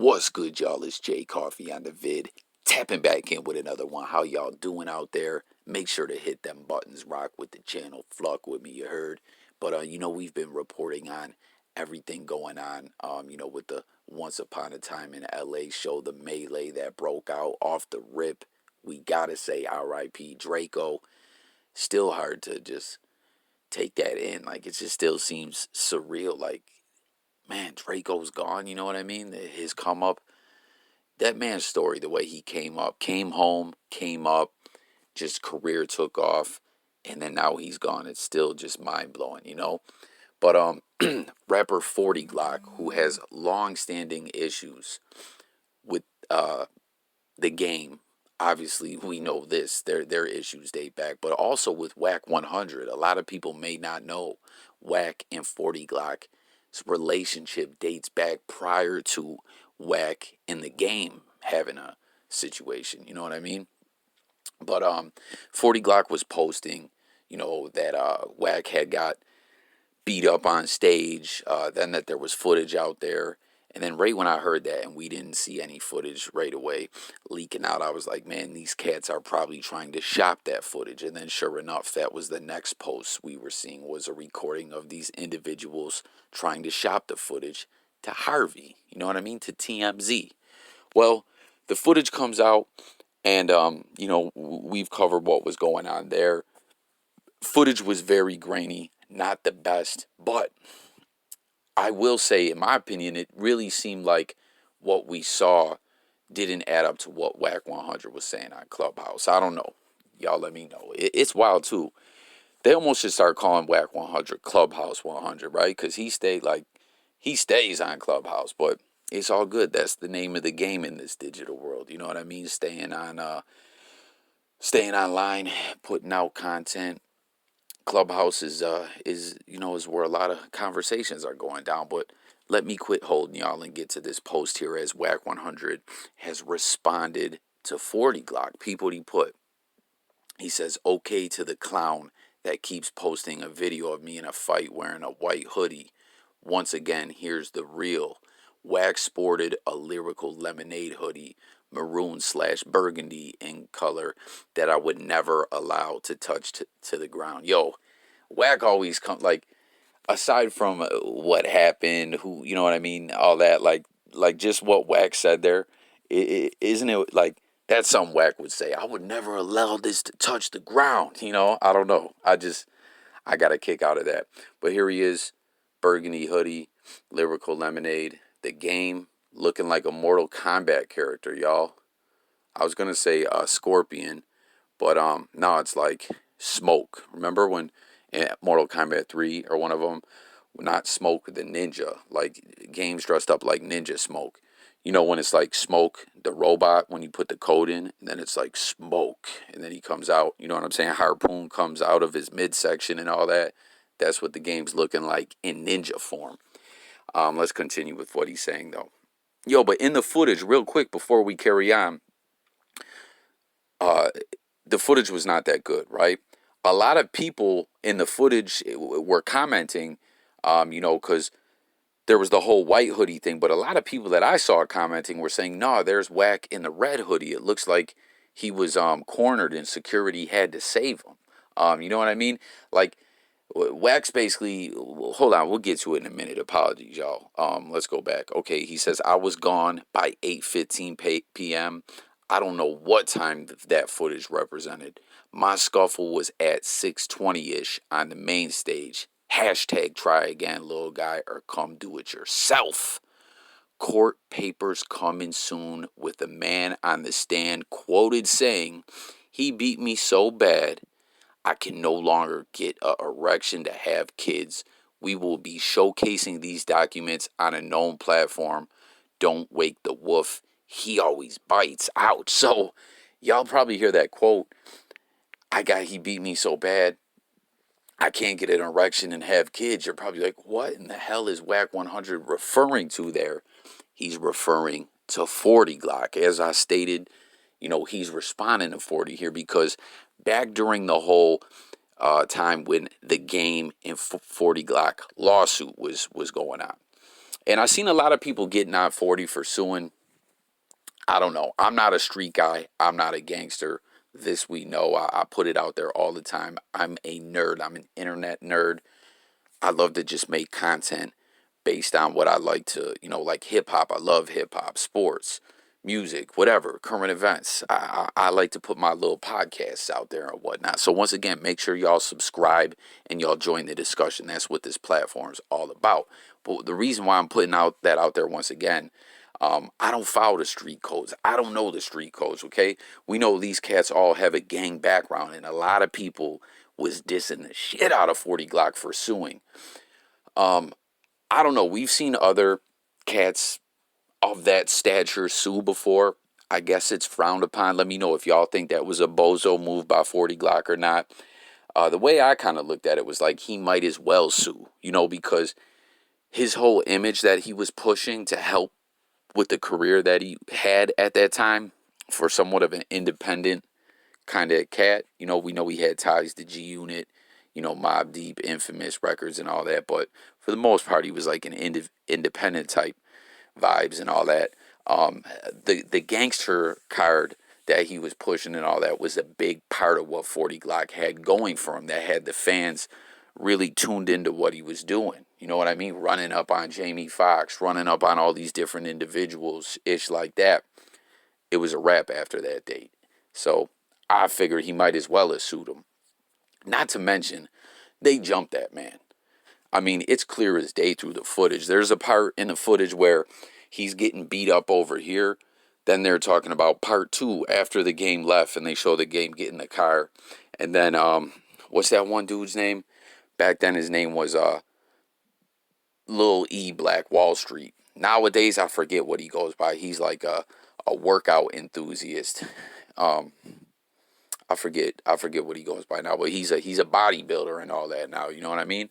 What's good, y'all? It's Jay Coffee on the vid. Tapping back in with another one. How y'all doing out there? Make sure to hit them buttons. Rock with the channel. Flock with me, you heard. But, we've been reporting on everything going on, with the Once Upon a Time in LA show, the melee that broke out off the rip. We gotta say RIP Drakeo. Still hard to just take that in. Like, it just still seems surreal. Like, man, Draco's gone, you know what I mean? His come up, that man's story, the way he came up, came home, came up, just career took off, and then now he's gone. It's still just mind blowing, you know? But rapper 40GLOCC, who has long-standing issues with the game, obviously we know this, their issues date back, but also with WACK100. A lot of people may not know Wack and 40GLOCC's relationship dates back prior to Wack in the game having a situation, you know what I mean? But 40GLOCC was posting, that Wack had got beat up on stage, then that there was footage out there. And then right when I heard that and we didn't see any footage right away leaking out, I was like, man, these cats are probably trying to shop that footage. And then sure enough, that was the next post we were seeing, was a recording of these individuals trying to shop the footage to Harvey, you know what I mean, to TMZ. Well, the footage comes out and, we've covered what was going on there. Footage was very grainy, not the best, but I will say, in my opinion, it really seemed like what we saw didn't add up to what WACK100 was saying on Clubhouse. I don't know. Y'all let me know. It's wild, too. They almost should start calling WACK100 Clubhouse 100, right? Because he stays on Clubhouse, but it's all good. That's the name of the game in this digital world. You know what I mean? Staying online, putting out content. Clubhouse is where a lot of conversations are going down. But let me quit holding y'all and get to this post here, as WACK100 has responded to 40GLOCC. People he put. He says, okay to the clown that keeps posting a video of me in a fight wearing a white hoodie. Once again, here's the real. Wack sported a lyrical lemonade hoodie, maroon/burgundy in color, that I would never allow to touch to the ground. Yo, Wack always comes, like, aside from what happened, who, you know what I mean, all that, like just what Wack said there, isn't it like, that's something Wack would say. I would never allow this to touch the ground, I don't know. I got a kick out of that. But here he is, burgundy hoodie, lyrical lemonade, the game, looking like a Mortal Kombat character, y'all. I was gonna say Scorpion, but no, it's like Smoke. Remember when in Mortal Kombat 3 or one of them, not Smoke the ninja, like games dressed up like Ninja Smoke. You know when it's like Smoke the robot, when you put the code in, and then it's like Smoke, and then he comes out. You know what I'm saying? Harpoon comes out of his midsection and all that. That's what the game's looking like in ninja form. Let's continue with what he's saying though. Yo, but in the footage, real quick before we carry on, the footage was not that good, right? A lot of people in the footage were commenting, because there was the whole white hoodie thing, but a lot of people that I saw commenting were saying, no, there's Wack in the red hoodie. It looks like he was cornered and security had to save him. You know what I mean? Like, Wack's basically, hold on, we'll get to it in a minute. Apologies, y'all. Let's go back. Okay, he says, I was gone by 8:15 p.m. I don't know what time that footage represented. My scuffle was at 6:20-ish on the main stage. Hashtag try again, little guy, or come do it yourself. Court papers coming soon, with a man on the stand quoted saying, he beat me so bad I can no longer get an erection to have kids. We will be showcasing these documents on a known platform. Don't wake the wolf. He always bites out. So y'all probably hear that quote. He beat me so bad I can't get an erection and have kids. You're probably like, what in the hell is WACK100 referring to there? He's referring to 40GLOCC. As I stated, he's responding to 40 here because back during the whole time when the game and 40GLOCC lawsuit was going on, And I seen a lot of people getting on 40 for suing. I don't know. I'm not a street guy. I'm not a gangster. This we know. I put it out there all the time. I'm a nerd. I'm an internet nerd. I love to just make content based on what I like to, like hip hop. I love hip hop, sports, music, whatever, current events. I like to put my little podcasts out there and whatnot. So once again, make sure y'all subscribe and y'all join the discussion. That's what this platform is all about. But the reason why I'm putting out there once again, I don't follow the street codes. I don't know the street codes, okay? We know these cats all have a gang background, and a lot of people was dissing the shit out of 40 Glock for suing. I don't know. We've seen other cats of that stature sue before. I guess it's frowned upon. Let me know if y'all think that was a bozo move by 40 Glock or not. The way I kind of looked at it was like he might as well sue, because his whole image that he was pushing to help with the career that he had at that time for somewhat of an independent kind of cat. We know he had ties to G Unit, Mobb Deep, Infamous Records and all that, but for the most part he was like an independent type vibes and all that. The gangster card that he was pushing and all that was a big part of what 40 Glock had going for him, that had the fans really tuned into what he was doing. You know what I mean? Running up on Jamie Foxx, running up on all these different individuals, ish like that. It was a wrap after that date. So I figured he might as well have sued him. Not to mention, they jumped that man. I mean, it's clear as day through the footage. There's a part in the footage where he's getting beat up over here. Then they're talking about part 2 after the game left, and they show the game get in the car. And then, what's that one dude's name? Back then his name was Lil E Black Wall Street. Nowadays, I forget what he goes by. He's like a workout enthusiast. I forget what he goes by now, but he's a bodybuilder and all that now. You know what I mean?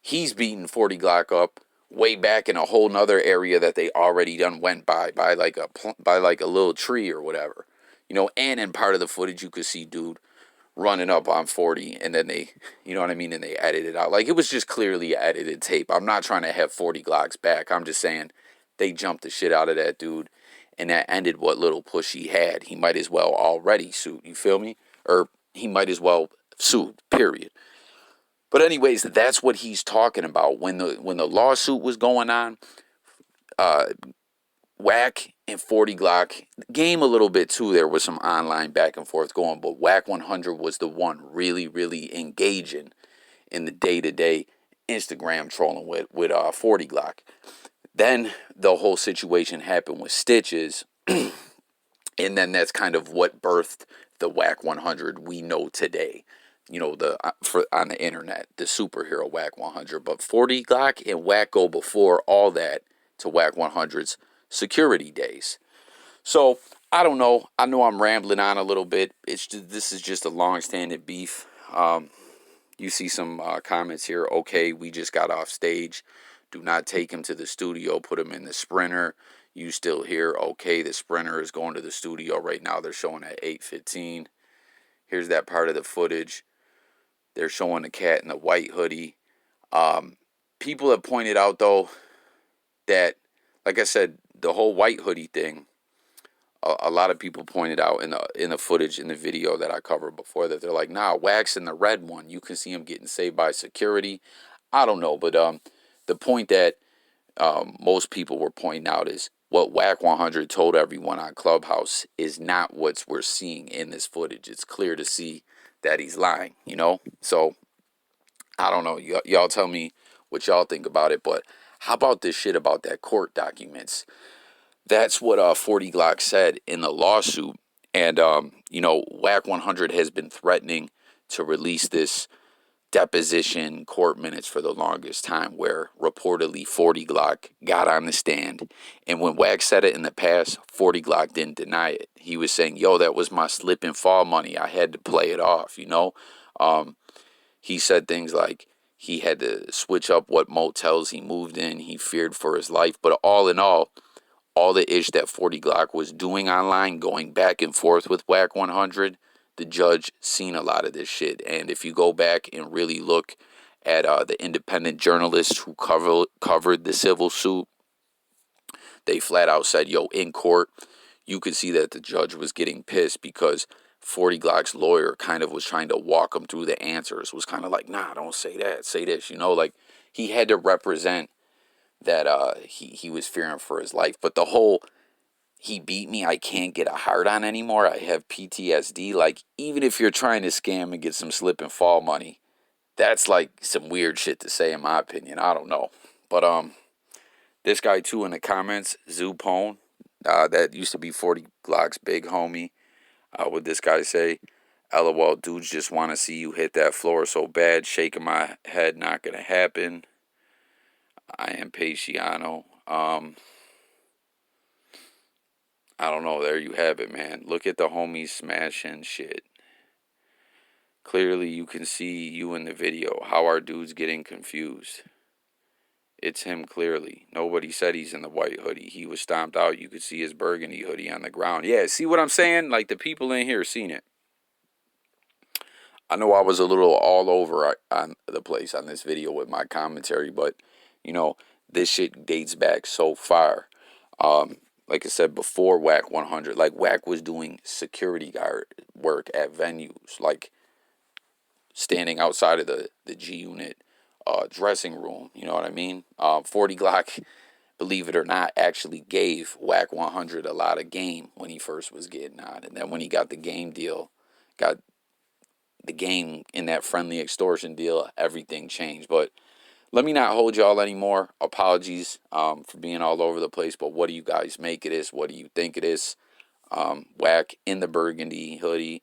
He's beating 40 Glock up way back in a whole nother area that they already done went by like a little tree or whatever. And in part of the footage you could see dude running up on 40, and then they, you know what I mean, and they edited it out. Like, it was just clearly edited tape. I'm not trying to have 40 Glocks back. I'm just saying they jumped the shit out of that dude, and that ended what little push he had. He might as well already sued, you feel me? Or he might as well sued, period. But anyways, that's what he's talking about. When the lawsuit was going on, Wack and 40 Glock game a little bit too. There was some online back and forth going, but WACK100 was the one really, really engaging in the day-to-day Instagram trolling with 40 Glock. Then the whole situation happened with Stitches, and then that's kind of what birthed the WACK100 we know today. On the internet, the superhero WACK100. But 40 Glock and Wack go before all that to WACK100's security days. So I don't know. I know I'm rambling on a little bit. This is just a long-standing beef. You see some comments here. Okay, we just got off stage. Do not take him to the studio. Put him in the Sprinter. You still here? Okay, the Sprinter is going to the studio right now. They're showing at 8:15. Here's that part of the footage. They're showing the cat in the white hoodie. People have pointed out, though, that, like I said, the whole white hoodie thing, a lot of people pointed out in the footage, in the video that I covered before, that they're like, nah, Wack's in the red one. You can see him getting saved by security. I don't know, but the point that most people were pointing out is what WACK100 told everyone on Clubhouse is not what we're seeing in this footage. It's clear to see that he's lying, So, I don't know. Y'all tell me what y'all think about it, but how about this shit about that court documents? That's what 40 Glock said in the lawsuit. And, WACK100 has been threatening to release this deposition court minutes for the longest time, where reportedly 40 Glock got on the stand. And when Wack said it in the past, 40 Glock didn't deny it. He was saying, yo, that was my slip and fall money. I had to play it off, He said things like he had to switch up what motels he moved in. He feared for his life. But all in all the ish that 40 Glock was doing online, going back and forth with WACK100, the judge seen a lot of this shit. And if you go back and really look at the independent journalists who covered the civil suit. They flat out said, yo, in court, you could see that the judge was getting pissed because 40 Glock's lawyer kind of was trying to walk him through the answers. Was kind of like, nah, don't say that, say this. Like he had to represent that he was fearing for his life. But the whole, he beat me, I can't get a hard on anymore, I have PTSD. Like, even if you're trying to scam and get some slip and fall money, that's like some weird shit to say, in my opinion. I don't know. But this guy too in the comments, Zupone, that used to be 40 Glock's big homie. What this guy say? LOL, dudes just want to see you hit that floor so bad. Shaking my head, not gonna happen. I am Paciano. I don't know. There you have it, man. Look at the homies smashing shit. Clearly, you can see you in the video. How are dudes getting confused? It's him clearly. Nobody said he's in the white hoodie. He was stomped out. You could see his burgundy hoodie on the ground. Yeah, see what I'm saying? Like, the people in here seen it. I know I was a little all over on the place on this video with my commentary, but, this shit dates back so far. Like I said before, WACK100, like Wack was doing security guard work at venues, like standing outside of the G Unit dressing room. You know what I mean? 40 Glock, believe it or not, actually gave WACK100 a lot of game when he first was getting on, and then when he got the game deal, got the game in that friendly extortion deal, everything changed. But let me not hold y'all anymore. Apologies for being all over the place, but what do you guys make of this? What do you think of this? Wack in the burgundy hoodie,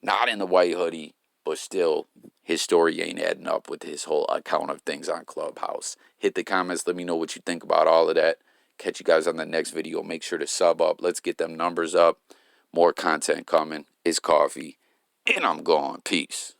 not in the white hoodie, but still, his story ain't adding up with his whole account of things on Clubhouse. Hit the comments. Let me know what you think about all of that. Catch you guys on the next video. Make sure to sub up. Let's get them numbers up. More content coming. It's coffee. And I'm gone. Peace.